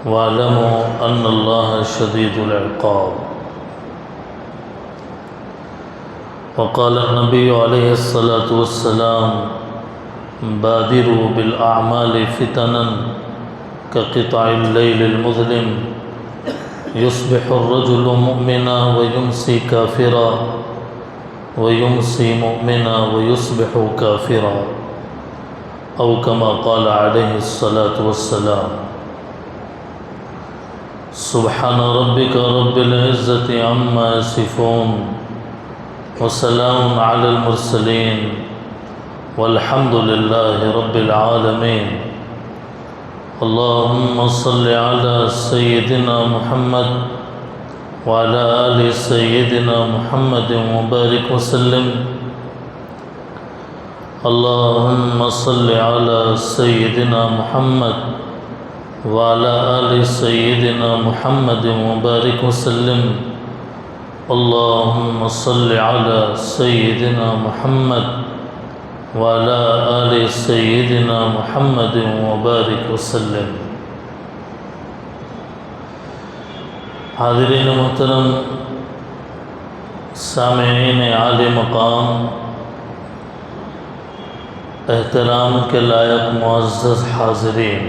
واعلموا أن الله شديد العقاب. وقال النبي عليه الصلاة والسلام: بادروا بالأعمال فتنا كقطع الليل المظلم يصبح الرجل مؤمنا ويمسي كافرا ويمسي مؤمنا ويصبح كافرا، أو كما قال عليه الصلاة والسلام. سبحان ربك رب العزة عما يصفون وسلام على المرسلين والحمد لله رب العالمين. اللهم صل على سيدنا محمد وعلى آل سيدنا محمد وبارك وسلم. اللهم صل على سيدنا محمد وعلى آل سيدنا محمد وبارك وسلم. اللهم صل على سيدنا محمد وعلى آل سيدنا محمد وبارك وسلم. حاضرین محترم، سامعین عالی مقام، احترام کے لائق معزز حاضرین،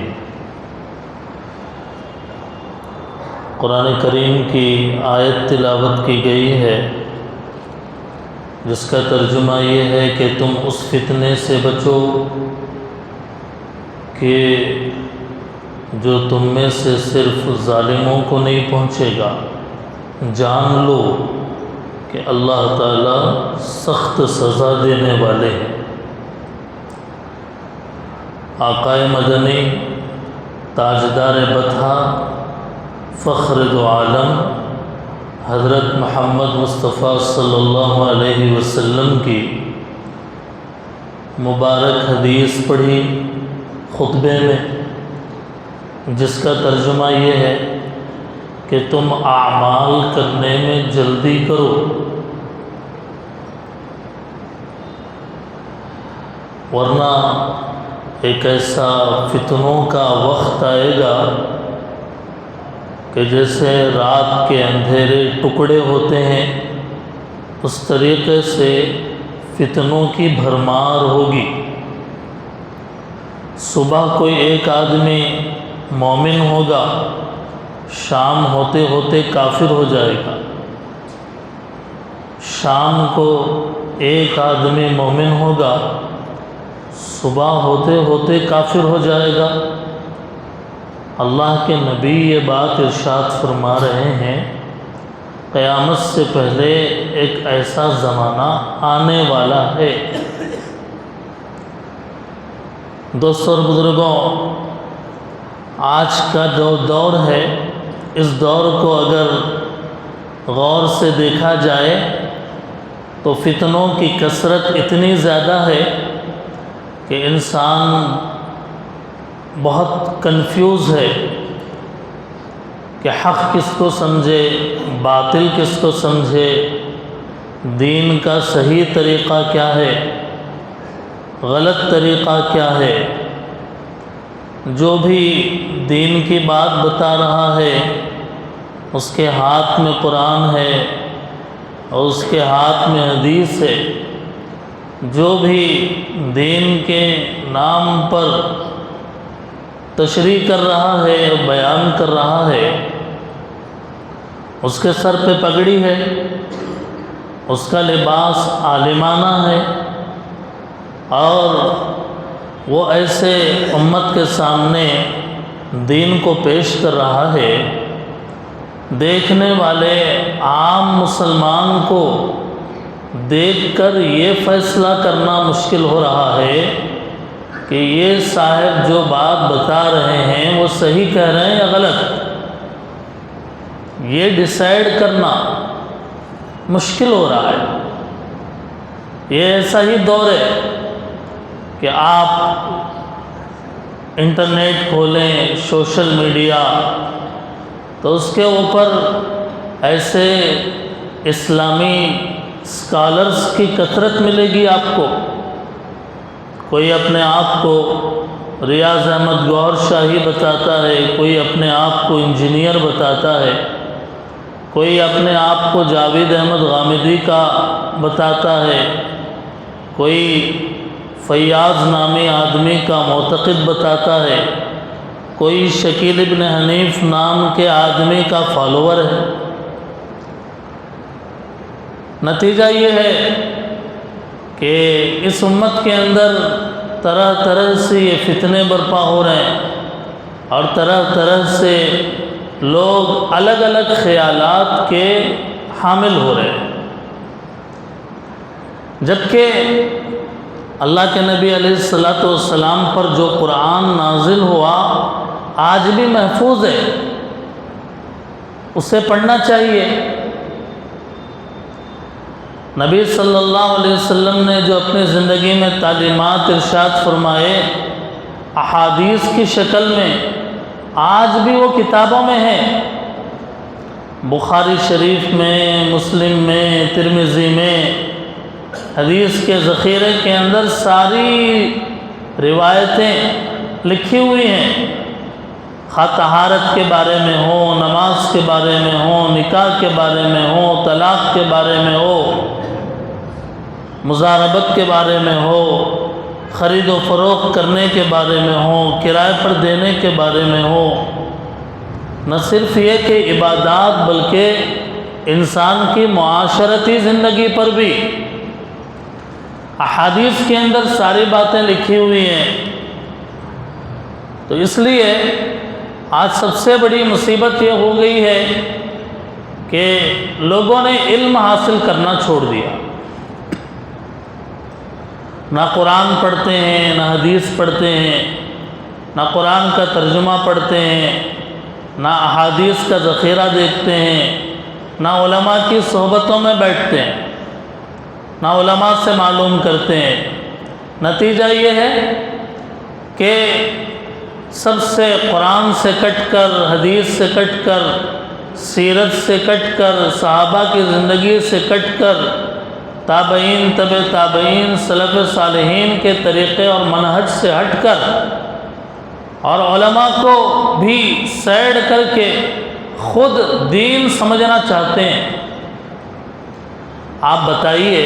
قرآن کریم کی آیت تلاوت کی گئی ہے جس کا ترجمہ یہ ہے کہ تم اس فتنے سے بچو کہ جو تم میں سے صرف ظالموں کو نہیں پہنچے گا. جان لو کہ اللہ تعالیٰ سخت سزا دینے والے ہیں. آقائے مدنی، تاجدار بطحہ، فخر دو عالم حضرت محمد مصطفیٰ صلی اللہ علیہ وسلم کی مبارک حدیث پڑھی خطبے میں، جس کا ترجمہ یہ ہے کہ تم اعمال کرنے میں جلدی کرو، ورنہ ایک ایسا فتنوں کا وقت آئے گا کہ جیسے رات کے اندھیرے ٹکڑے ہوتے ہیں اس طریقے سے فتنوں کی بھرمار ہوگی. صبح کوئی ایک آدمی مومن ہوگا، شام ہوتے ہوتے کافر ہو جائے گا. شام کو ایک آدمی مومن ہوگا، صبح ہوتے ہوتے کافر ہو جائے گا. اللہ کے نبی یہ بات ارشاد فرما رہے ہیں، قیامت سے پہلے ایک ایسا زمانہ آنے والا ہے. دوستوں اور بزرگوں، آج کا جو دور ہے، اس دور کو اگر غور سے دیکھا جائے تو فتنوں کی کثرت اتنی زیادہ ہے کہ انسان بہت کنفیوز ہے کہ حق کس کو سمجھے، باطل کس کو سمجھے، دین کا صحیح طریقہ کیا ہے، غلط طریقہ کیا ہے. جو بھی دین کی بات بتا رہا ہے اس کے ہاتھ میں قرآن ہے اور اس کے ہاتھ میں حدیث ہے. جو بھی دین کے نام پر تشریح کر رہا ہے اور بیان کر رہا ہے، اس کے سر پہ پگڑی ہے، اس کا لباس عالمانہ ہے، اور وہ ایسے امت کے سامنے دین کو پیش کر رہا ہے. دیکھنے والے عام مسلمان کو دیکھ کر یہ فیصلہ کرنا مشکل ہو رہا ہے کہ یہ صاحب جو بات بتا رہے ہیں وہ صحیح کہہ رہے ہیں یا غلط. یہ ڈیسائیڈ کرنا مشکل ہو رہا ہے. یہ ایسا ہی دور ہے کہ آپ انٹرنیٹ کھولیں، سوشل میڈیا، تو اس کے اوپر ایسے اسلامی اسکالرس کی کثرت ملے گی آپ کو. کوئی اپنے آپ کو ریاض احمد گوہر شاہی بتاتا ہے، کوئی اپنے آپ کو انجینئر بتاتا ہے، کوئی اپنے آپ کو جاوید احمد غامدی کا بتاتا ہے، کوئی فیاض نامی آدمی کا معتقد بتاتا ہے، کوئی شکیل ابن حنیف نام کے آدمی کا فالوور ہے۔ نتیجہ یہ ہے کہ اس امت کے اندر طرح طرح سے یہ فتنے برپا ہو رہے ہیں اور طرح طرح سے لوگ الگ الگ خیالات کے حامل ہو رہے ہیں، جبکہ اللہ کے نبی علیہ الصلوۃ والسلام پر جو قرآن نازل ہوا آج بھی محفوظ ہے، اسے پڑھنا چاہیے۔ نبی صلی اللہ علیہ وسلم نے جو اپنی زندگی میں تعلیمات ارشاد فرمائے احادیث کی شکل میں، آج بھی وہ کتابوں میں ہیں، بخاری شریف میں، مسلم میں، ترمذی میں، حدیث کے ذخیرے کے اندر ساری روایتیں لکھی ہوئی ہیں، خواہ طہارت کے بارے میں ہو، نماز کے بارے میں ہو، نکاح کے بارے میں ہو، طلاق کے بارے میں ہو، مضاربت کے بارے میں ہو، خرید و فروخت کرنے کے بارے میں ہو، کرائے پر دینے کے بارے میں ہو۔ نہ صرف یہ کہ عبادات بلکہ انسان کی معاشرتی زندگی پر بھی احادیث کے اندر ساری باتیں لکھی ہوئی ہیں۔ تو اس لیے آج سب سے بڑی مصیبت یہ ہو گئی ہے کہ لوگوں نے علم حاصل کرنا چھوڑ دیا، نہ قرآن پڑھتے ہیں، نہ حدیث پڑھتے ہیں، نہ قرآن کا ترجمہ پڑھتے ہیں، نہ احادیث کا ذخیرہ دیکھتے ہیں، نہ علماء کی صحبتوں میں بیٹھتے ہیں، نہ علماء سے معلوم کرتے ہیں۔ نتیجہ یہ ہے کہ سب سے قرآن سے کٹ کر، حدیث سے کٹ کر، سیرت سے کٹ کر، صحابہ کی زندگی سے کٹ کر، تابعین، تبع تابعین، سلف صالحین کے طریقے اور منہج سے ہٹ کر، اور علماء کو بھی سیڈ کر کے خود دین سمجھنا چاہتے ہیں۔ آپ بتائیے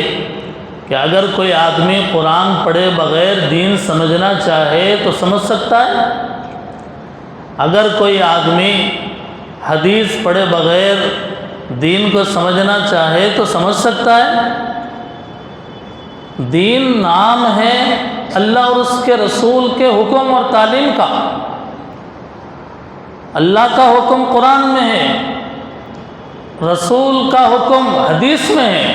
کہ اگر کوئی آدمی قرآن پڑھے بغیر دین سمجھنا چاہے تو سمجھ سکتا ہے؟ اگر کوئی آدمی حدیث پڑھے بغیر دین کو سمجھنا چاہے تو سمجھ سکتا ہے؟ دین نام ہے اللہ اور اس کے رسول کے حکم اور تعلیم کا۔ اللہ کا حکم قرآن میں ہے، رسول کا حکم حدیث میں ہے۔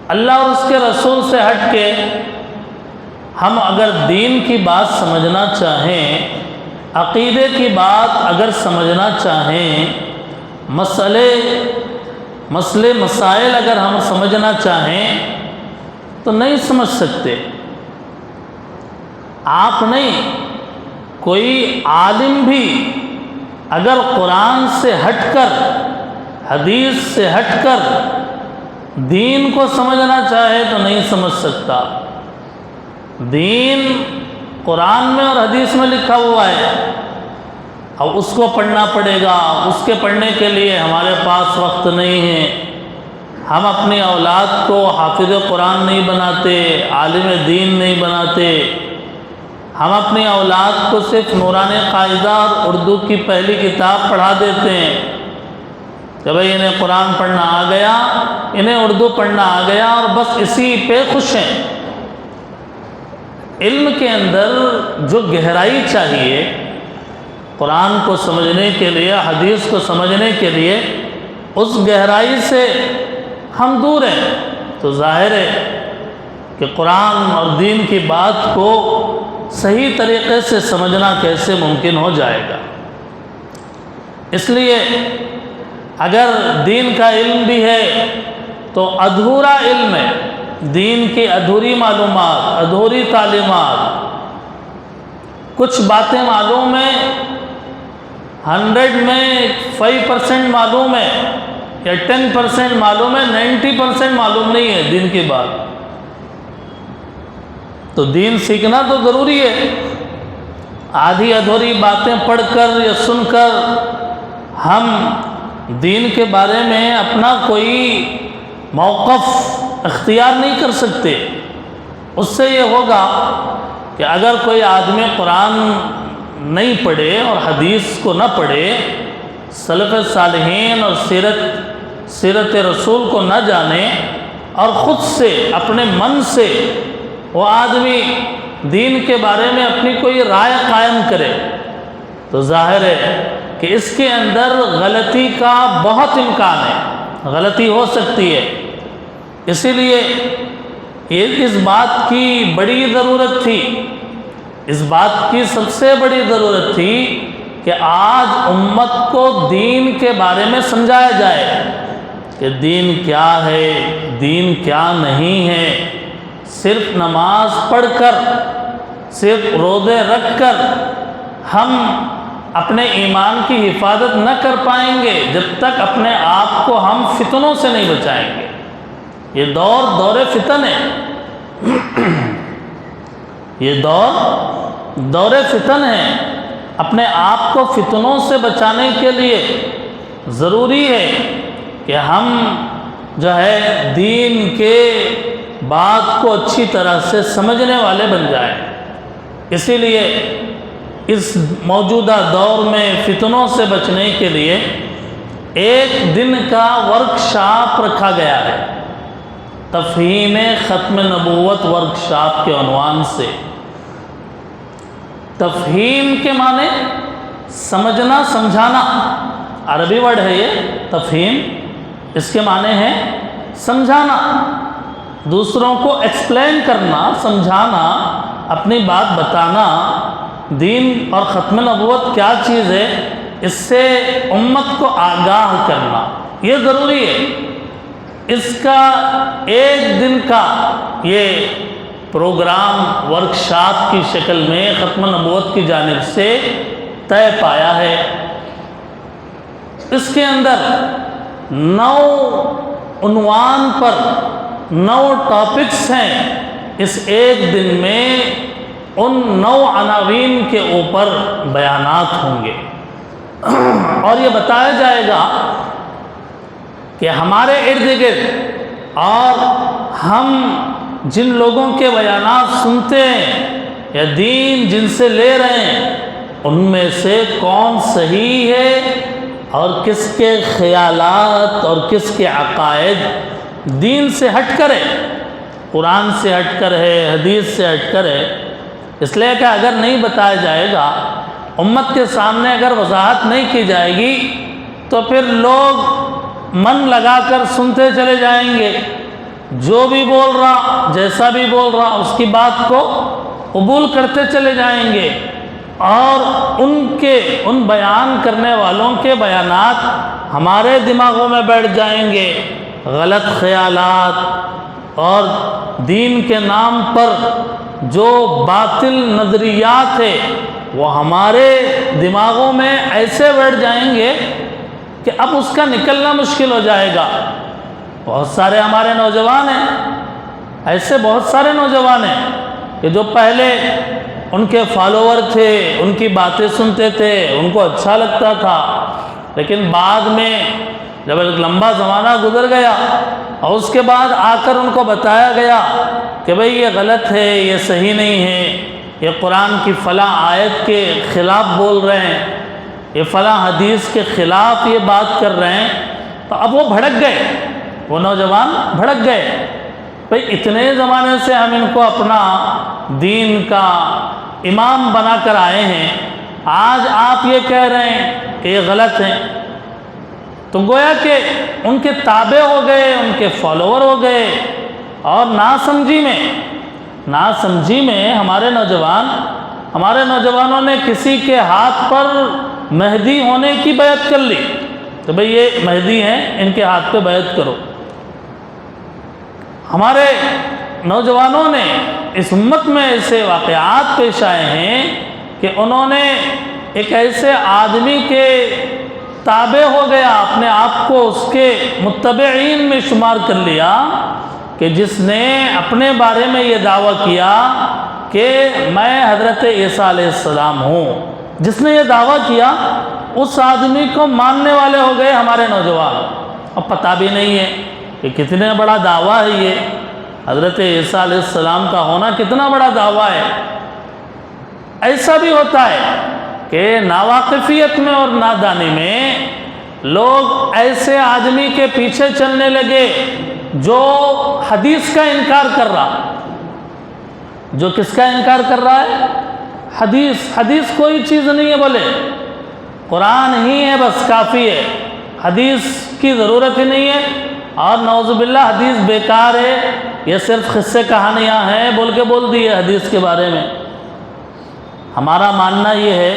اللہ اور اس کے رسول سے ہٹ کے ہم اگر دین کی بات سمجھنا چاہیں، عقیدے کی بات اگر سمجھنا چاہیں، مسئلے مسائل اگر ہم سمجھنا چاہیں تو نہیں سمجھ سکتے۔ آپ نہیں، کوئی عالم بھی اگر قرآن سے ہٹ کر، حدیث سے ہٹ کر دین کو سمجھنا چاہے تو نہیں سمجھ سکتا۔ دین قرآن میں اور حدیث میں لکھا ہوا ہے، اب اس کو پڑھنا پڑے گا۔ اس کے پڑھنے کے لیے ہمارے پاس وقت نہیں ہے۔ ہم اپنی اولاد کو حافظ قرآن نہیں بناتے، عالم دین نہیں بناتے۔ ہم اپنی اولاد کو صرف نورانی قاعدہ اور اردو کی پہلی کتاب پڑھا دیتے ہیں کہ بھئی انہیں قرآن پڑھنا آ گیا، انہیں اردو پڑھنا آ گیا، اور بس اسی پہ خوش ہیں۔ علم کے اندر جو گہرائی چاہیے قرآن کو سمجھنے کے لیے، حدیث کو سمجھنے کے لیے، اس گہرائی سے ہم دور ہیں، تو ظاہر ہے کہ قرآن اور دین کی بات کو صحیح طریقے سے سمجھنا کیسے ممکن ہو جائے گا۔ اس لیے اگر دین کا علم بھی ہے تو ادھورا علم ہے، دین کی ادھوری معلومات، ادھوری تعلیمات، کچھ باتیں معلوم ہیں، 100 میں 5% معلوم ہے یا 10% معلوم ہے، 90% معلوم نہیں ہے دین کی بات۔ تو دین سیکھنا تو ضروری ہے، آدھی ادھوری باتیں پڑھ کر یا سن کر ہم دین کے بارے میں اپنا کوئی موقف اختیار نہیں کر سکتے۔ اس سے یہ ہوگا کہ اگر کوئی آدمی قرآن نہیں پڑھے اور حدیث کو نہ پڑھے، سلف صالحین اور سیرت رسول کو نہ جانے، اور خود سے اپنے من سے وہ آدمی دین کے بارے میں اپنی کوئی رائے قائم کرے، تو ظاہر ہے کہ اس کے اندر غلطی کا بہت امکان ہے، غلطی ہو سکتی ہے۔ اسی لیے اس بات کی بڑی ضرورت تھی، اس بات کی سب سے بڑی ضرورت تھی کہ آج امت کو دین کے بارے میں سمجھایا جائے کہ دین کیا ہے، دین کیا نہیں ہے۔ صرف نماز پڑھ کر، صرف روزے رکھ کر ہم اپنے ایمان کی حفاظت نہ کر پائیں گے جب تک اپنے آپ کو ہم فتنوں سے نہیں بچائیں گے۔ یہ دور فتن ہے، یہ دور فتن ہے۔ اپنے آپ کو فتنوں سے بچانے کے لیے ضروری ہے کہ ہم جو ہے دین کے بات کو اچھی طرح سے سمجھنے والے بن جائیں۔ اسی لیے اس موجودہ دور میں فتنوں سے بچنے کے لیے ایک دن کا ورکشاپ رکھا گیا ہے، تفہیم ختم نبوت ورکشاپ کے عنوان سے۔ تفہیم کے معنی سمجھنا، سمجھانا، عربی ورڈ ہے یہ تفہیم، اس کے معنی ہے سمجھانا، دوسروں کو ایکسپلین کرنا، سمجھانا، اپنی بات بتانا۔ دین اور ختم نبوت کیا چیز ہے، اس سے امت کو آگاہ کرنا یہ ضروری ہے۔ اس کا ایک دن کا یہ پروگرام ورکشاپ کی شکل میں ختم نبوت کی جانب سے طے پایا ہے۔ اس کے اندر 9 عنوان پر 9 ٹاپکس ہیں۔ اس ایک دن میں ان 9 عناوین کے اوپر بیانات ہوں گے، اور یہ بتایا جائے گا کہ ہمارے ارد گرد اور ہم جن لوگوں کے بیانات سنتے ہیں یا دین جن سے لے رہے ہیں، ان میں سے کون صحیح ہے اور کس کے خیالات اور کس کے عقائد دین سے ہٹ کر ہے، قرآن سے ہٹ کر ہے، حدیث سے ہٹ کر ہے۔ اس لیے کہ اگر نہیں بتایا جائے گا، امت کے سامنے اگر وضاحت نہیں کی جائے گی، تو پھر لوگ من لگا کر سنتے چلے جائیں گے، جو بھی بول رہا، جیسا بھی بول رہا، اس کی بات کو قبول کرتے چلے جائیں گے، اور ان بیان کرنے والوں کے بیانات ہمارے دماغوں میں بیٹھ جائیں گے۔ غلط خیالات اور دین کے نام پر جو باطل نظریات ہے وہ ہمارے دماغوں میں ایسے بیٹھ جائیں گے کہ اب اس کا نکلنا مشکل ہو جائے گا۔ بہت سارے ہمارے نوجوان ہیں، ایسے بہت سارے نوجوان ہیں کہ جو پہلے ان کے فالوور تھے، ان کی باتیں سنتے تھے، ان کو اچھا لگتا تھا، لیکن بعد میں جب ایک لمبا زمانہ گزر گیا اور اس کے بعد آ کر ان کو بتایا گیا کہ بھئی یہ غلط ہے، یہ صحیح نہیں ہے، یہ قرآن کی فلاں آیت کے خلاف بول رہے ہیں، یہ فلاں حدیث کے خلاف یہ بات کر رہے ہیں، تو اب وہ بھڑک گئے، وہ نوجوان بھڑک گئے۔ بھئی اتنے زمانے سے ہم ان کو اپنا دین کا امام بنا کر آئے ہیں، آج آپ یہ کہہ رہے ہیں کہ یہ غلط ہیں، تو گویا کہ ان کے تابع ہو گئے، ان کے فالوور ہو گئے، اور ناسمجھی میں ہمارے نوجوانوں نے کسی کے ہاتھ پر مہدی ہونے کی بیعت کر لی، تو بھئی یہ مہدی ہیں، ان کے ہاتھ پہ بیعت کرو۔ ہمارے نوجوانوں نے اس امت میں ایسے واقعات پیش آئے ہیں کہ انہوں نے ایک ایسے آدمی کے تابع ہو گیا، اپنے آپ کو اس کے متبعین میں شمار کر لیا کہ جس نے اپنے بارے میں یہ دعویٰ کیا کہ کہ میں حضرت عیسیٰ علیہ السلام ہوں، جس نے یہ دعویٰ کیا اس آدمی کو ماننے والے ہو گئے ہمارے نوجوان۔ اب پتہ بھی نہیں ہے کہ کتنے بڑا دعویٰ ہے یہ، حضرت عیسیٰ علیہ السلام کا ہونا کتنا بڑا دعویٰ ہے۔ ایسا بھی ہوتا ہے کہ ناواقفیت میں اور نادانی میں لوگ ایسے آدمی کے پیچھے چلنے لگے جو حدیث کا انکار کر رہا۔ جو کس کا انکار کر رہا ہے؟ حدیث کوئی چیز نہیں ہے، بولے قرآن ہی ہے بس کافی ہے، حدیث کی ضرورت ہی نہیں ہے، اور نعوذ باللہ حدیث بیکار ہے، یہ صرف قصے کہانیاں ہیں بول کے بول دی ہے حدیث کے بارے میں۔ ہمارا ماننا یہ ہے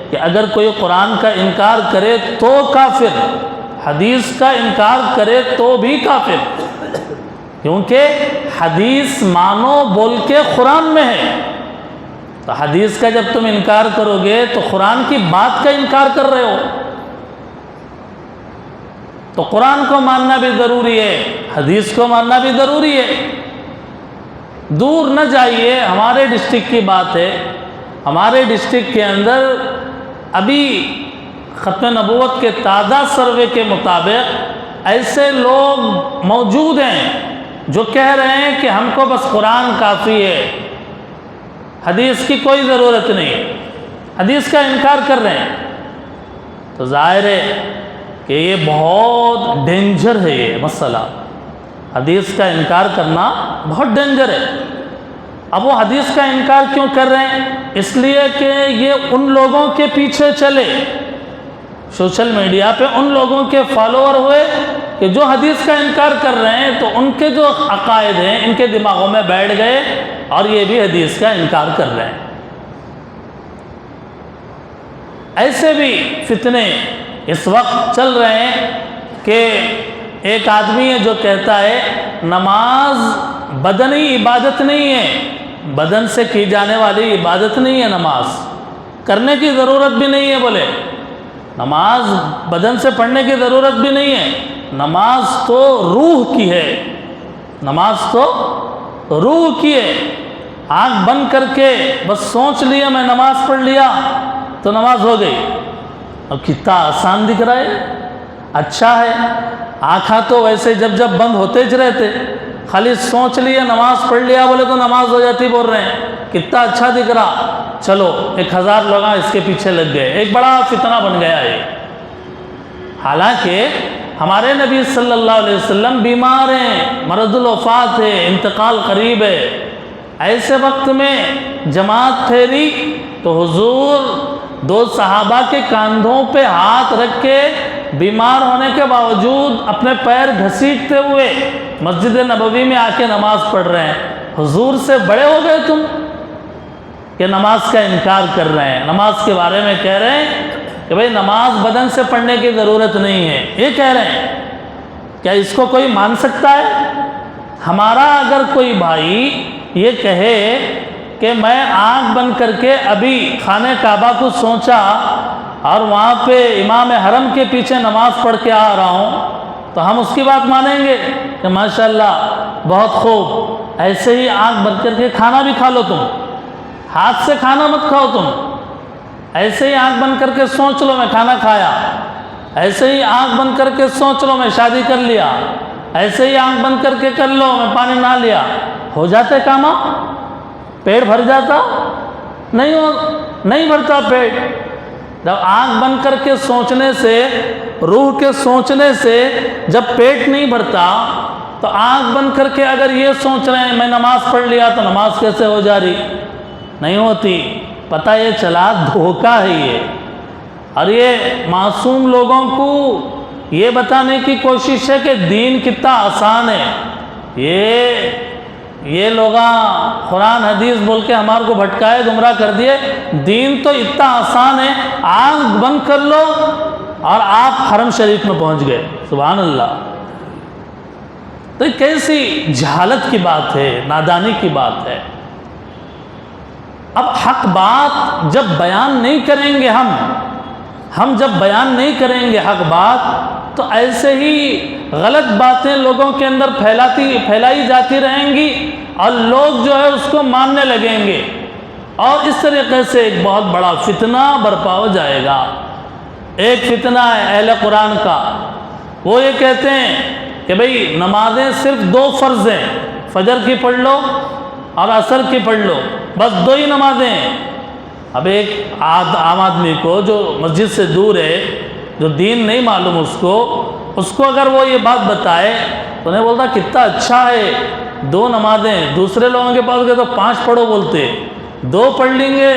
کہ اگر کوئی قرآن کا انکار کرے تو کافر، حدیث کا انکار کرے تو بھی کافر، کیونکہ حدیث مانو بول کے قرآن میں ہے۔ تو حدیث کا جب تم انکار کرو گے تو قرآن کی بات کا انکار کر رہے ہو۔ تو قرآن کو ماننا بھی ضروری ہے، حدیث کو ماننا بھی ضروری ہے۔ دور نہ جائیے، ہمارے ڈسٹرکٹ کی بات ہے، ہمارے ڈسٹرکٹ کے اندر ابھی ختم نبوت کے تازہ سروے کے مطابق ایسے لوگ موجود ہیں جو کہہ رہے ہیں کہ ہم کو بس قرآن کافی ہے، حدیث کی کوئی ضرورت نہیں، حدیث کا انکار کر رہے ہیں۔ تو ظاہر ہے کہ یہ بہت ڈینجر ہے، یہ مسئلہ حدیث کا انکار کرنا بہت ڈینجر ہے۔ اب وہ حدیث کا انکار کیوں کر رہے ہیں؟ اس لیے کہ یہ ان لوگوں کے پیچھے چلے، سوشل میڈیا پہ ان لوگوں کے فالوور ہوئے کہ جو حدیث کا انکار کر رہے ہیں، تو ان کے جو عقائد ہیں ان کے دماغوں میں بیٹھ گئے اور یہ بھی حدیث کا انکار کر رہے ہیں۔ ایسے بھی فتنے اس وقت چل رہے ہیں کہ ایک آدمی ہے جو کہتا ہے نماز بدنی عبادت نہیں ہے، بدن سے کی جانے والی عبادت نہیں ہے، نماز کرنے کی ضرورت بھی نہیں ہے، بولے نماز بدن سے پڑھنے کی ضرورت بھی نہیں ہے، نماز تو روح کی ہے، نماز تو روح کی ہے۔ آنکھ بند کر کے بس سوچ لیا میں نماز پڑھ لیا تو نماز ہو گئی۔ اب کتنا آسان دکھ رہا ہے، اچھا ہے، آنکھاں تو ویسے جب بند ہوتے ہی رہتے، خالی سوچ لیا نماز پڑھ لیا بولے تو نماز ہو جاتی، بول رہے ہیں کتنا اچھا دکھ رہا، چلو 1000 لوگ اس کے پیچھے لگ گئے، ایک بڑا فتنہ بن گیا ہے۔ حالانکہ ہمارے نبی صلی اللہ علیہ وسلم بیمار ہیں، مرض الوفات ہے، انتقال قریب ہے، ایسے وقت میں جماعت پھیری تو حضور 2 صحابہ کے کاندھوں پہ ہاتھ رکھ کے بیمار ہونے کے باوجود اپنے پیر گھسیٹتے ہوئے مسجد نبوی میں آ کے نماز پڑھ رہے ہیں۔ حضور سے بڑے ہو گئے تم کہ نماز کا انکار کر رہے ہیں، نماز کے بارے میں کہہ رہے ہیں کہ بھئی نماز بدن سے پڑھنے کی ضرورت نہیں ہے، یہ کہہ رہے ہیں۔ کیا اس کو کوئی مان سکتا ہے؟ ہمارا اگر کوئی بھائی یہ کہے کہ میں آنکھ بند کر کے ابھی خانہ کعبہ کو سوچا اور وہاں پہ امام حرم کے پیچھے نماز پڑھ کے آ رہا ہوں، تو ہم اس کی بات مانیں گے کہ ماشاءاللہ بہت خوب، ایسے ہی آنکھ بند کر کے کھانا بھی کھا لو، تم ہاتھ سے کھانا مت کھاؤ، تم ایسے ہی آنکھ بند کر کے سوچ لو میں کھانا کھایا، ایسے ہی آنکھ بند کر کے سوچ لو میں شادی کر لیا، ایسے ہی آنکھ بند کر کے کر لو میں پانی نہ لیا، ہو جاتے کاما؟ پیٹ بھر جاتا؟ نہیں بھرتا پیٹ۔ جب آنکھ بند کر کے سوچنے سے، روح کے سوچنے سے جب پیٹ نہیں بھرتا، تو آنکھ بند کر کے اگر یہ سوچ رہے ہیں میں نماز پڑھ لیا تو نماز کیسے ہو جا رہی؟ نہیں ہوتی۔ پتہ یہ چلا دھوکہ ہے یہ، اور یہ معصوم لوگوں کو یہ بتانے کی کوشش ہے کہ دین کتنا آسان ہے۔ یہ لوگ قرآن حدیث بول کے ہمارے کو بھٹکائے، گمراہ کر دیے۔ دین تو اتنا آسان ہے، آنکھ بند کر لو اور آپ حرم شریف میں پہنچ گئے، سبحان اللہ۔ تو یہ کیسی جہالت کی بات ہے، نادانی کی بات ہے۔ اب حق بات جب بیان نہیں کریں گے ہم جب بیان نہیں کریں گے حق بات، تو ایسے ہی غلط باتیں لوگوں کے اندر پھیلائی جاتی رہیں گی، اور لوگ جو ہے اس کو ماننے لگیں گے۔ اور اس طریقے سے ایک بہت بڑا فتنہ برپا ہو جائے گا۔ ایک فتنہ ہے اہل قرآن کا، وہ یہ کہتے ہیں کہ بھئی نمازیں صرف 2 فرض ہیں، فجر کی پڑھ لو اور عصر کی پڑھ لو، بس 2 ہی نمازیں ہیں۔ اب ایک عام آدمی کو جو مسجد سے دور ہے، جو دین نہیں معلوم اس کو اگر وہ یہ بات بتائے تو انہیں بولتا کتنا اچھا ہے 2 نمازیں، دوسرے لوگوں کے پاس گئے تو 5 پڑھو بولتے، 2 پڑھ لیں گے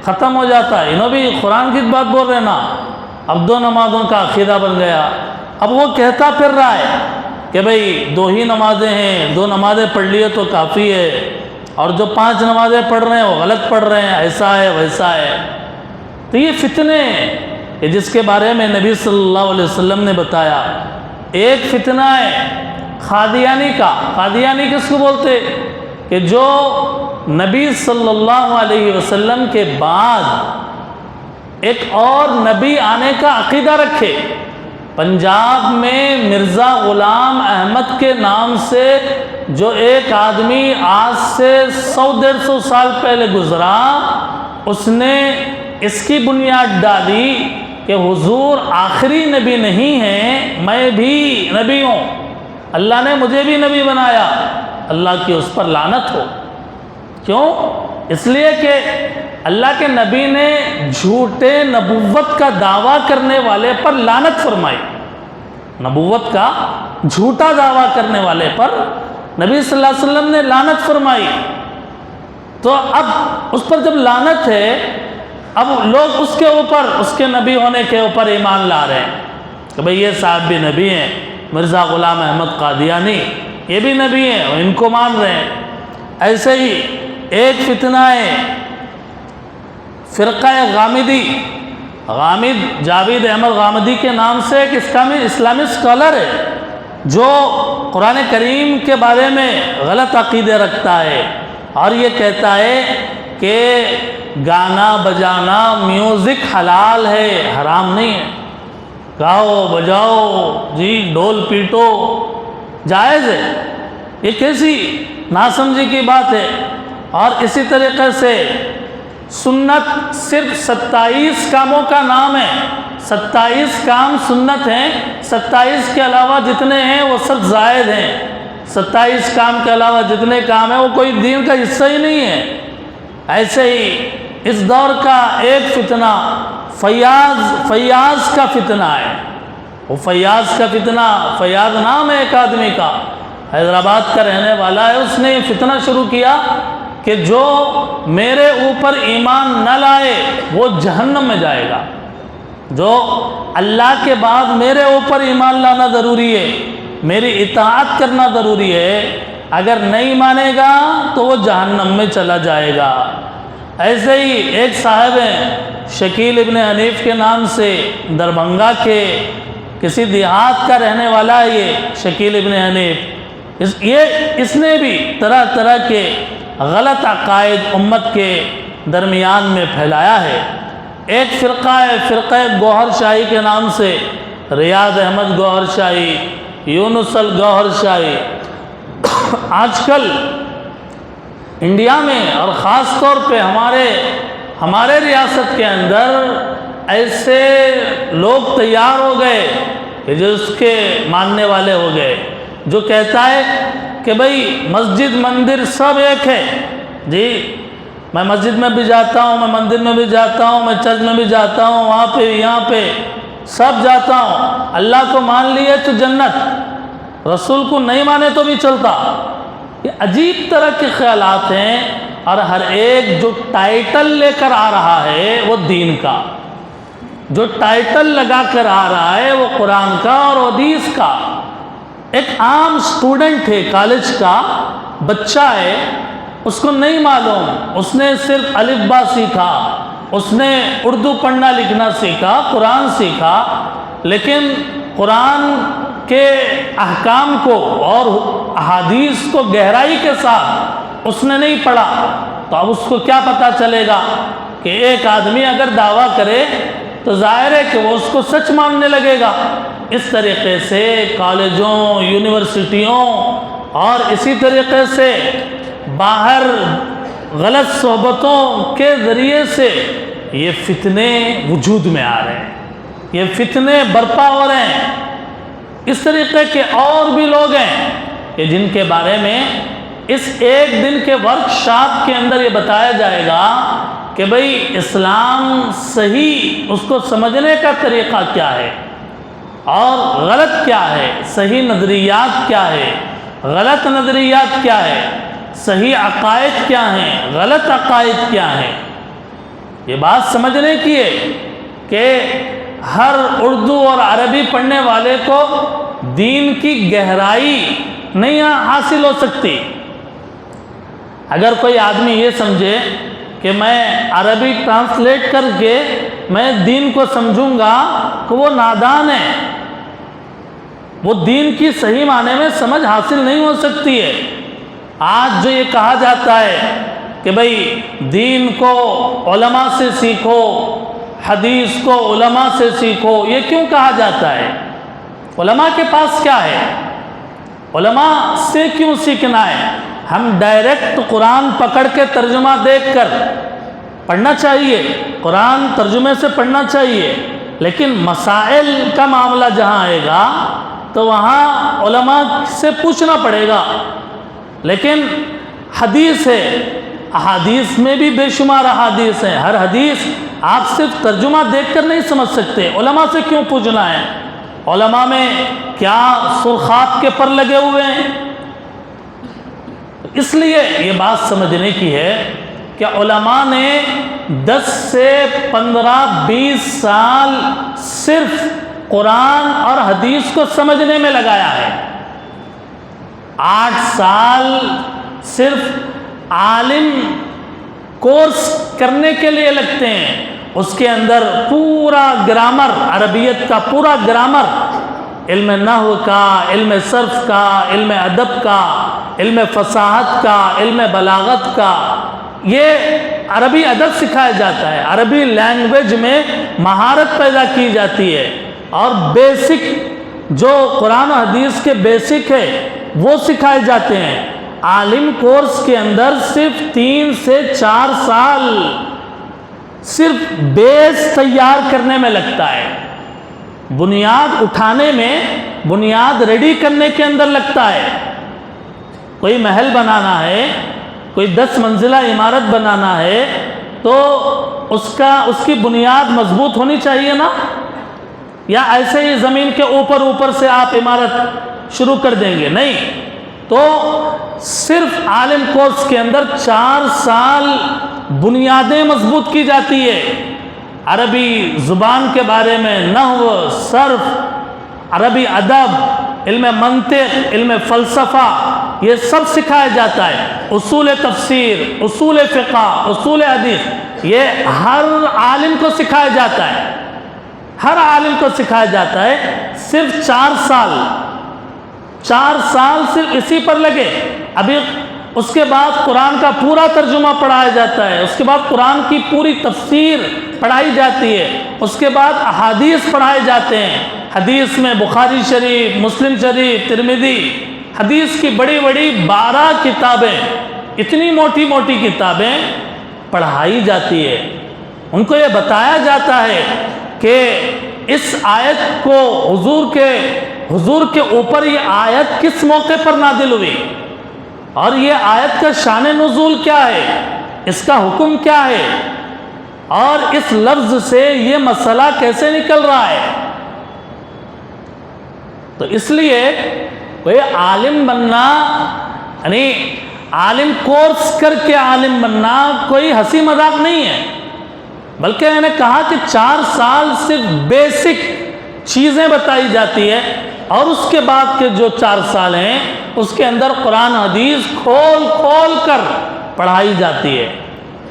ختم ہو جاتا ہے، انہوں بھی قرآن کی بات بول رہے نا، اب 2 نمازوں کا عقیدہ بن گیا۔ اب وہ کہتا پھر رہا ہے کہ بھئی 2 ہی نمازیں ہیں، 2 نمازیں پڑھ لیے تو کافی ہے، اور جو 5 نمازیں پڑھ رہے ہیں وہ غلط پڑھ رہے ہیں، ایسا ہے ویسا ہے۔ تو یہ فتنے کہ جس کے بارے میں نبی صلی اللہ علیہ وسلم نے بتایا، ایک فتنہ ہے قادیانی کا۔ قادیانی کس کو بولتے؟ کہ جو نبی صلی اللہ علیہ وسلم کے بعد ایک اور نبی آنے کا عقیدہ رکھے۔ پنجاب میں مرزا غلام احمد کے نام سے جو ایک آدمی آج سے 100-150 سال پہلے گزرا، اس نے اس کی بنیاد ڈالی کہ حضور آخری نبی نہیں ہیں، میں بھی نبی ہوں، اللہ نے مجھے بھی نبی بنایا۔ اللہ کی اس پر لعنت ہو۔ کیوں؟ اس لیے کہ اللہ کے نبی نے جھوٹے نبوت کا دعویٰ کرنے والے پر لعنت فرمائی۔ نبوت کا جھوٹا دعویٰ کرنے والے پر نبی صلی اللہ علیہ وسلم نے لعنت فرمائی۔ تو اب اس پر جب لعنت ہے، اب لوگ اس کے اوپر، اس کے نبی ہونے کے اوپر ایمان لا رہے ہیں کہ بھئی یہ صاحب بھی نبی ہیں، مرزا غلام احمد قادیانی یہ بھی نبی ہیں، ان کو مان رہے ہیں۔ ایسے ہی ایک فتنہ ہے فرقہ غامدی۔ غامد جاوید احمد غامدی کے نام سے ایک اسلامی اسکالر ہے جو قرآن کریم کے بارے میں غلط عقیدے رکھتا ہے، اور یہ کہتا ہے کہ گانا بجانا میوزک حلال ہے، حرام نہیں ہے۔ گاؤ بجاؤ جی، ڈھول پیٹو جائز ہے۔ یہ کیسی ناسمجھی کی بات ہے۔ اور اسی طریقے سے سنت صرف 27 کاموں کا نام ہے، 27 کام سنت ہیں، 27 کے علاوہ جتنے ہیں وہ سب زائد ہیں۔ 27 کام کے علاوہ جتنے کام ہیں وہ کوئی دین کا حصہ ہی نہیں ہے۔ ایسے ہی اس دور کا ایک فتنہ فیاض کا فتنہ ہے۔ وہ فیاض کا فتنہ، فیاض نام ہے ایک آدمی کا، حیدرآباد کا رہنے والا ہے۔ اس نے یہ فتنہ شروع کیا کہ جو میرے اوپر ایمان نہ لائے وہ جہنم میں جائے گا۔ جو اللہ کے بعد میرے اوپر ایمان لانا ضروری ہے، میری اطاعت کرنا ضروری ہے، اگر نہیں مانے گا تو وہ جہنم میں چلا جائے گا۔ ایسے ہی ایک صاحب ہیں شکیل ابن حنیف کے نام سے، دربھنگا کے کسی دیہات کا رہنے والا ہے یہ شکیل ابن حنیف۔ اس نے بھی طرح طرح کے غلط عقائد امت کے درمیان میں پھیلایا ہے۔ ایک فرقہ ہے فرقہ گوہر شاہی کے نام سے، ریاض احمد گوہر شاہی، یونس الگوہر شاہی۔ آج کل انڈیا میں اور خاص طور پہ ہمارے ریاست کے اندر ایسے لوگ تیار ہو گئے کہ جو اس کے ماننے والے ہو گئے، جو کہتا ہے کہ بھئی مسجد مندر سب ایک ہے۔ جی میں مسجد میں بھی جاتا ہوں، میں مندر میں بھی جاتا ہوں، میں چرچ میں بھی جاتا ہوں، وہاں پہ یہاں پہ سب جاتا ہوں، اللہ کو مان لیے تو جنت، رسول کو نہیں مانے تو بھی چلتا۔ یہ عجیب طرح کے خیالات ہیں، اور ہر ایک جو ٹائٹل لے کر آ رہا ہے وہ دین کا، جو ٹائٹل لگا کر آ رہا ہے وہ قرآن کا اور حدیث کا۔ ایک عام سٹوڈنٹ ہے، کالج کا بچہ ہے، اس کو نہیں معلوم، اس نے صرف الف با سیکھا، اس نے اردو پڑھنا لکھنا سیکھا، قرآن سیکھا، لیکن قرآن کے احکام کو اور احادیث کو گہرائی کے ساتھ اس نے نہیں پڑھا، تو اب اس کو کیا پتہ چلے گا کہ ایک آدمی اگر دعویٰ کرے تو ظاہر ہے کہ وہ اس کو سچ ماننے لگے گا۔ اس طریقے سے کالجوں، یونیورسٹیوں اور اسی طریقے سے باہر غلط صحبتوں کے ذریعے سے یہ فتنے وجود میں آ رہے ہیں، یہ فتنے برپا ہو رہے ہیں۔ اس طریقے کے اور بھی لوگ ہیں کہ جن کے بارے میں اس ایک دن کے ورکشاپ کے اندر یہ بتایا جائے گا کہ بھئی اسلام صحیح اس کو سمجھنے کا طریقہ کیا ہے اور غلط کیا ہے، صحیح نظریات کیا ہے، غلط نظریات کیا ہے، صحیح عقائد کیا ہیں، غلط عقائد کیا ہیں۔ یہ بات سمجھنے کی ہے کہ ہر اردو اور عربی پڑھنے والے کو دین کی گہرائی نہیں حاصل ہو سکتی۔ اگر کوئی آدمی یہ سمجھے کہ میں عربی ٹرانسلیٹ کر کے میں دین کو سمجھوں گا کہ وہ نادان ہے، وہ دین کی صحیح معنی میں سمجھ حاصل نہیں ہو سکتی ہے۔ آج جو یہ کہا جاتا ہے کہ بھئی دین کو علماء سے سیکھو، حدیث کو علماء سے سیکھو، یہ کیوں کہا جاتا ہے؟ علماء کے پاس کیا ہے؟ علماء سے کیوں سیکھنا ہے؟ ہم ڈائریکٹ قرآن پکڑ کے ترجمہ دیکھ کر پڑھنا چاہیے، قرآن ترجمے سے پڑھنا چاہیے، لیکن مسائل کا معاملہ جہاں آئے گا تو وہاں علماء سے پوچھنا پڑے گا۔ لیکن حدیث ہے، احادیث میں بھی بے شمار احادیث ہیں، ہر حدیث آپ صرف ترجمہ دیکھ کر نہیں سمجھ سکتے، علماء سے کیوں پوچھنا ہے؟ علماء میں کیا سرخاب کے پر لگے ہوئے ہیں؟ اس لیے یہ بات سمجھنے کی ہے کہ علماء نے 10 سے 15-20 سال صرف قرآن اور حدیث کو سمجھنے میں لگایا ہے، 8 سال صرف عالم کورس کرنے کے لیے لگتے ہیں، اس کے اندر پورا گرامر، عربیت کا پورا گرامر، علم نحو کا، علم صرف کا، علم ادب کا، علم فصاحت کا، علم بلاغت کا، یہ عربی ادب سکھایا جاتا ہے، عربی لینگویج میں مہارت پیدا کی جاتی ہے، اور بیسک جو قرآن و حدیث کے بیسک ہے وہ سکھائے جاتے ہیں۔ عالم کورس کے اندر صرف 3 سے 4 سال صرف بیس تیار کرنے میں لگتا ہے، بنیاد اٹھانے میں، بنیاد ریڈی کرنے کے اندر لگتا ہے۔ کوئی محل بنانا ہے، کوئی 10 منزلہ عمارت بنانا ہے تو اس کی بنیاد مضبوط ہونی چاہیے نا، یا ایسے ہی زمین کے اوپر سے آپ عمارت شروع کر دیں گے؟ نہیں، تو صرف عالم کورس کے اندر 4 سال بنیادیں مضبوط کی جاتی ہے، عربی زبان کے بارے میں، نحو، صرف، عربی ادب، علم منطق، علم فلسفہ، یہ سب سکھایا جاتا ہے، اصول تفسیر، اصول فقہ، اصول حدیث، یہ ہر عالم کو سکھایا جاتا ہے، ہر عالم کو سکھایا جاتا ہے۔ صرف 4 سال صرف اسی پر لگے۔ ابھی اس کے بعد قرآن کا پورا ترجمہ پڑھایا جاتا ہے، اس کے بعد قرآن کی پوری تفسیر پڑھائی جاتی ہے، اس کے بعد احادیث پڑھائے جاتے ہیں۔ حدیث میں بخاری شریف، مسلم شریف، ترمذی، حدیث کی بڑی بڑی 12 کتابیں، اتنی موٹی موٹی کتابیں پڑھائی جاتی ہے۔ ان کو یہ بتایا جاتا ہے کہ اس آیت کو حضور کے اوپر یہ آیت کس موقع پر نازل ہوئی، اور یہ آیت کا شان نزول کیا ہے، اس کا حکم کیا ہے، اور اس لفظ سے یہ مسئلہ کیسے نکل رہا ہے۔ تو اس لیے کوئی عالم بننا، یعنی عالم کورس کر کے عالم بننا کوئی ہنسی مذاق نہیں ہے، بلکہ میں نے کہا کہ 4 سال صرف بیسک چیزیں بتائی جاتی ہے، اور اس کے بعد کے جو 4 سال ہیں اس کے اندر قرآن حدیث کھول کر پڑھائی جاتی ہے۔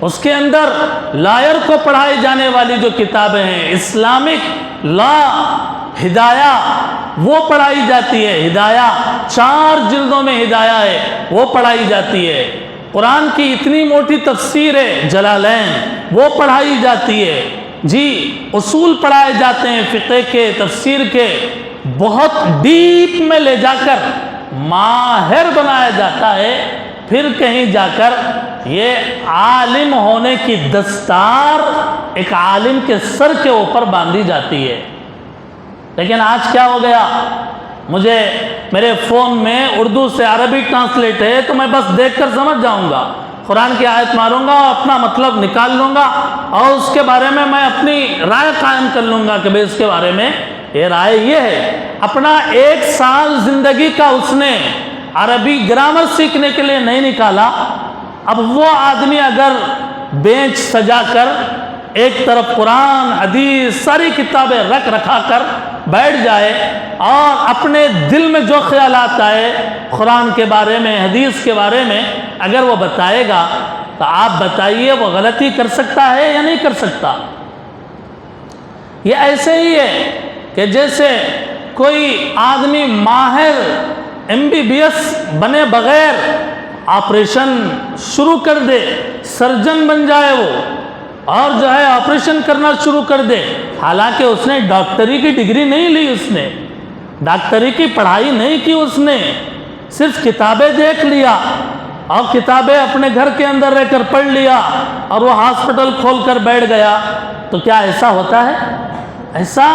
اس کے اندر لائر کو پڑھائی جانے والی جو کتابیں ہیں، اسلامک لا، ہدایہ، وہ پڑھائی جاتی ہے، ہدایہ 4 جلدوں میں ہدایہ ہے، وہ پڑھائی جاتی ہے۔ قرآن کی اتنی موٹی تفسیر ہے جلالین، وہ پڑھائی جاتی ہے۔ جی، اصول پڑھائے جاتے ہیں فقہ کے، تفسیر کے، بہت ڈیپ میں لے جا کر ماہر بنایا جاتا ہے پھر کہیں جا کر یہ عالم ہونے کی دستار ایک عالم کے سر کے اوپر باندھی جاتی ہے۔ لیکن آج کیا ہو گیا، مجھے میرے فون میں اردو سے عربی ٹرانسلیٹ ہے تو میں بس دیکھ کر سمجھ جاؤں گا، قرآن کی آیت ماروں گا اور اپنا مطلب نکال لوں گا اور اس کے بارے میں اپنی رائے قائم کر لوں گا کہ بھئی اس کے بارے میں یہ رائے یہ ہے۔ اپنا 1 سال زندگی کا اس نے عربی گرامر سیکھنے کے لیے نہیں نکالا۔ اب وہ آدمی اگر بینچ سجا کر ایک طرف قرآن حدیث ساری کتابیں رکھا کر بیٹھ جائے اور اپنے دل میں جو خیالات آئے قرآن کے بارے میں حدیث کے بارے میں اگر وہ بتائے گا تو آپ بتائیے وہ غلطی کر سکتا ہے یا نہیں کر سکتا؟ یہ ایسے ہی ہے کہ جیسے کوئی آدمی ماہر MBBS بنے بغیر آپریشن شروع کر دے، سرجن بن جائے وہ اور جو ہے آپریشن کرنا شروع کر دے، حالانکہ اس نے ڈاکٹری کی ڈگری نہیں لی، اس نے ڈاکٹری کی پڑھائی نہیں کی، اس نے صرف کتابیں دیکھ لیا اور کتابیں اپنے گھر کے اندر رہ کر پڑھ لیا اور وہ ہاسپٹل کھول کر بیٹھ گیا، تو کیا ایسا ہوتا ہے؟ ایسا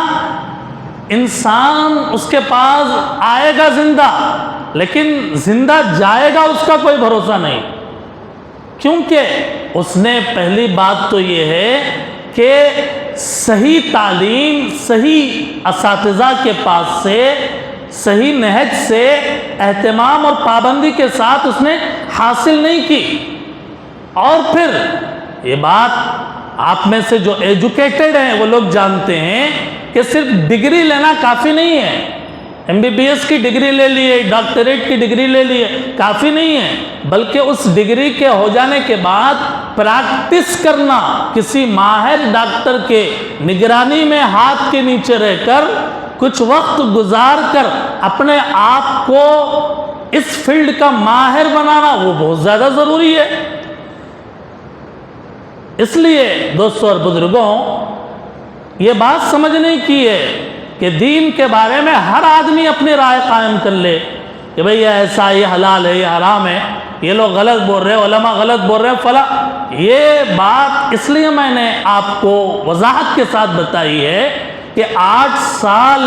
انسان اس کے پاس آئے گا زندہ، لیکن زندہ جائے گا اس کا کوئی بھروسہ نہیں، کیونکہ اس نے پہلی بات تو یہ ہے کہ صحیح تعلیم صحیح اساتذہ کے پاس سے صحیح نہج سے اہتمام اور پابندی کے ساتھ اس نے حاصل نہیں کی۔ اور پھر یہ بات آپ میں سے جو ایجوکیٹڈ ہیں وہ لوگ جانتے ہیں کہ صرف ڈگری لینا کافی نہیں ہے، MBBS کی ڈگری لے لیے، ڈاکٹریٹ کی ڈگری لے لیے کافی نہیں ہے، بلکہ اس ڈگری کے ہو جانے کے بعد پریکٹس کرنا، کسی ماہر ڈاکٹر کے نگرانی میں ہاتھ کے نیچے رہ کر کچھ وقت گزار کر اپنے آپ کو اس فیلڈ کا ماہر بنانا وہ بہت زیادہ ضروری ہے۔ اس لیے دوستو اور بزرگوں، یہ بات سمجھنے کی ہے کہ دین کے بارے میں ہر آدمی اپنی رائے قائم کر لے کہ بھئی یہ ایسا، یہ حلال ہے، یہ حرام ہے، یہ لوگ غلط بول رہے ہیں، علماء غلط بول رہے ہیں، فلاں۔ یہ بات اس لیے میں نے آپ کو وضاحت کے ساتھ بتائی ہے کہ 8 سال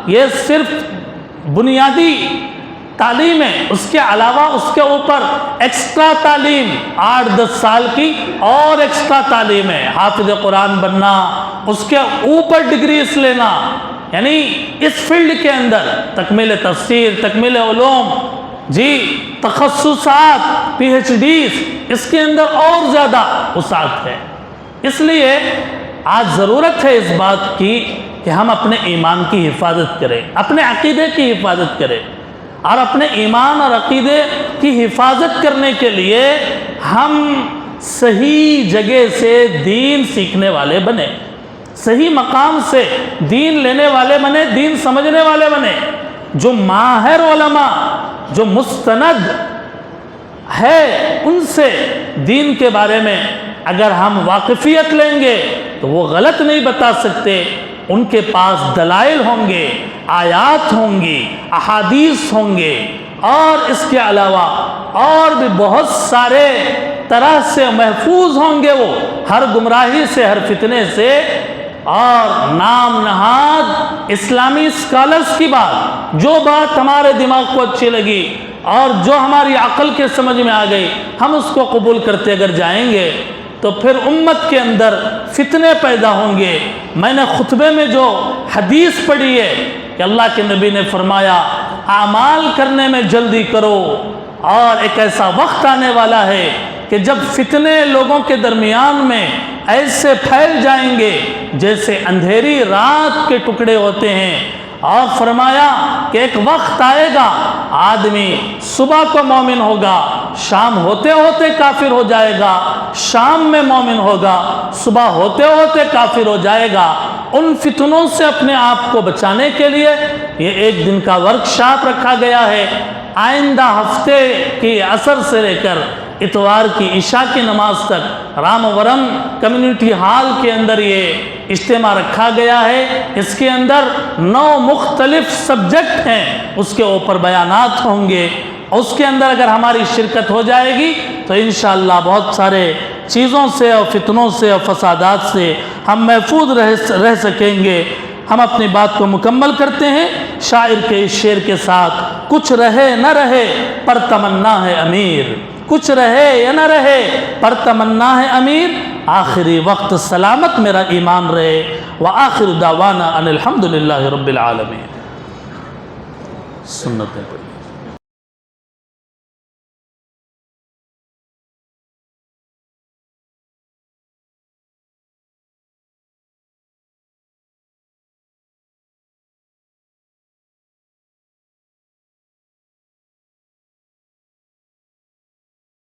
یہ صرف بنیادی تعلیم ہے، اس کے علاوہ اس کے اوپر ایکسٹرا تعلیم 8-10 سال کی اور ایکسٹرا تعلیم ہے، حافظ قرآن بننا، اس کے اوپر ڈگریز لینا، یعنی اس فیلڈ کے اندر تکمیل تفسیر، تکمیل علوم، جی تخصصات، PhDs، اس کے اندر اور زیادہ وسعت ہے۔ اس لیے آج ضرورت ہے اس بات کی کہ ہم اپنے ایمان کی حفاظت کریں، اپنے عقیدے کی حفاظت کریں، اور اپنے ایمان اور عقیدے کی حفاظت کرنے کے لیے ہم صحیح جگہ سے دین سیکھنے والے بنے، صحیح مقام سے دین لینے والے بنے، دین سمجھنے والے بنے، جو ماہر علماء، جو مستند ہے ان سے دین کے بارے میں اگر ہم واقفیت لیں گے تو وہ غلط نہیں بتا سکتے، ان کے پاس دلائل ہوں گے، آیات ہوں گی، احادیث ہوں گے، اور اس کے علاوہ اور بھی بہت سارے طرح سے محفوظ ہوں گے وہ ہر گمراہی سے، ہر فتنے سے۔ اور نام نہاد اسلامی اسکالرز کی بات، جو بات ہمارے دماغ کو اچھی لگی اور جو ہماری عقل کے سمجھ میں آ گئی، ہم اس کو قبول کرتے اگر جائیں گے تو پھر امت کے اندر فتنے پیدا ہوں گے۔ میں نے خطبے میں جو حدیث پڑھی ہے کہ اللہ کے نبی نے فرمایا اعمال کرنے میں جلدی کرو، اور ایک ایسا وقت آنے والا ہے کہ جب فتنے لوگوں کے درمیان میں ایسے پھیل جائیں گے جیسے اندھیری رات کے ٹکڑے ہوتے ہیں، اور فرمایا کہ ایک وقت آئے گا آدمی صبح کو مومن ہوگا، شام ہوتے ہوتے کافر ہو جائے گا، شام میں مومن ہوگا، صبح ہوتے ہوتے کافر ہو جائے گا۔ ان فتنوں سے اپنے آپ کو بچانے کے لیے یہ ایک دن کا ورکشاپ رکھا گیا ہے۔ آئندہ ہفتے کی عصر سے لے کر اتوار کی عشاء کی نماز تک رامورم کمیونٹی ہال کے اندر یہ اجتماع رکھا گیا ہے۔ اس کے اندر 9 مختلف سبجیکٹ ہیں، اس کے اوپر بیانات ہوں گے، اور اس کے اندر اگر ہماری شرکت ہو جائے گی تو انشاءاللہ بہت سارے چیزوں سے اور فتنوں سے اور فسادات سے ہم محفوظ رہ سکیں گے۔ ہم اپنی بات کو مکمل کرتے ہیں شاعر کے اس شعر کے ساتھ: کچھ رہے نہ رہے پر تمنا ہے امیر، کچھ رہے یا نہ رہے پر تمنا ہے امیر، آخری وقت سلامت میرا ایمان رہے، وآخر دعوانا ان الحمدللہ رب العالمین۔ سنتیں پڑھی۔